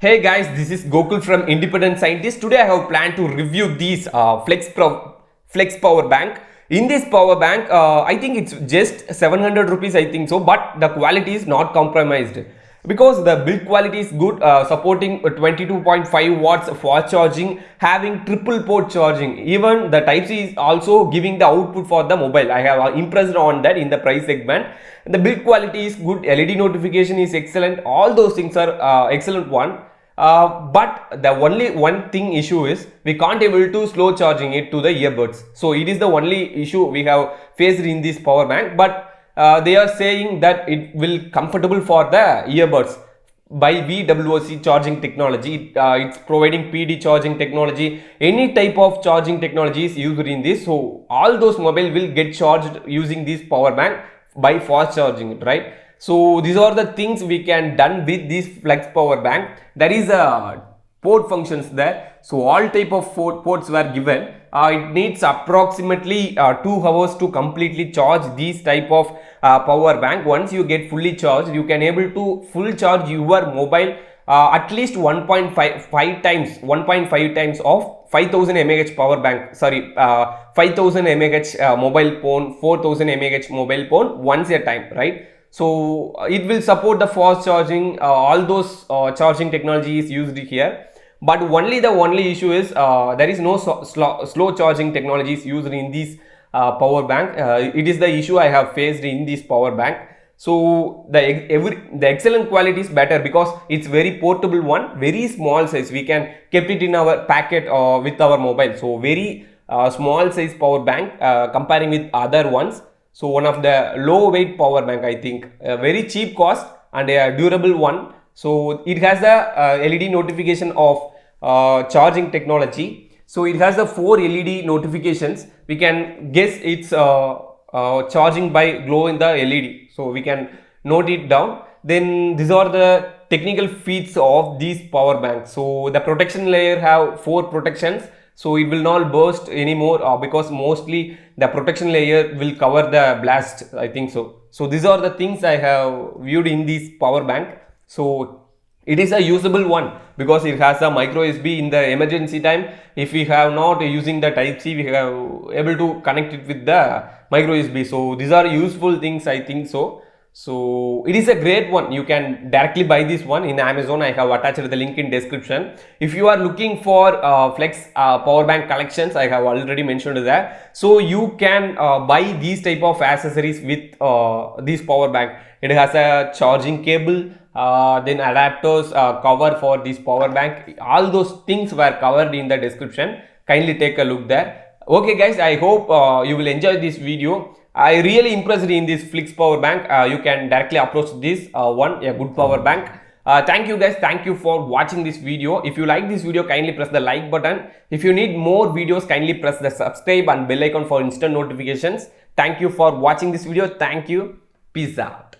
Hey guys, this is Gokul from Independent Scientist. Today I have planned to review these Flex power bank. In this power bank, I think it's just 700 rupees, I think so, but the quality is not compromised because the build quality is good, supporting 22.5 watts fast charging, having triple port charging. Even the Type C is also giving the output for the mobile. I have impressed on that in the price segment. The build quality is good, LED notification is excellent. All those things are excellent one. But the only one thing issue is we can't able to slow charging it to the earbuds. So it is the only issue we have faced in this power bank. But they are saying that it will comfortable for the earbuds by VWOC charging technology. It's providing PD charging technology. Any type of charging technology is used in this. So all those mobile will get charged using this power bank by fast charging, right? So these are the things we can done with this Flex power bank. There is a port functions there, so all type of ports were given. It needs approximately 2 hours to completely charge these type of power bank. Once you get fully charged, you can able to full charge your mobile at least 1.5 times of 5000 mAh power bank, sorry, 5000 mAh mobile phone, 4000 mAh mobile phone once a time, right? So it will support the fast charging, all those charging technologies used here. But only issue is there is no slow charging technologies used in this power bank. It is the issue I have faced in this power bank. So the excellent quality is better because it's very portable one, very small size. We can kept it in our packet with our mobile. So very small size power bank comparing with other ones. So one of the low weight power bank, I think, a very cheap cost and a durable one. So it has a LED notification of charging technology. So it has the 4 LED notifications. We can guess it's charging by glow in the LED. So we can note it down. Then these are the technical feats of these power banks. So the protection layer have 4 protections. So it will not burst anymore because mostly the protection layer will cover the blast, I think so. So these are the things I have viewed in this power bank. So it is a usable one because it has a micro USB in the emergency time. If we have not using the Type C, we have able to connect it with the micro USB. So these are useful things, I think so. So it is a great one. You can directly buy this one in Amazon. I have attached the link in description. If you are looking for Flex power bank collections, I have already mentioned that. So you can buy these type of accessories with this power bank. It has a charging cable, then adapters, cover for this power bank. All those things were covered in the description. Kindly take a look there. Okay guys, I hope you will enjoy this video. I really impressed in this Flix power bank. You can directly approach this one, a good power bank. Thank you guys, thank you for watching this video. If you like this video, kindly press the like button. If you need more videos, kindly press the subscribe and bell icon for instant notifications. Thank you for watching this video. Thank you. Peace out.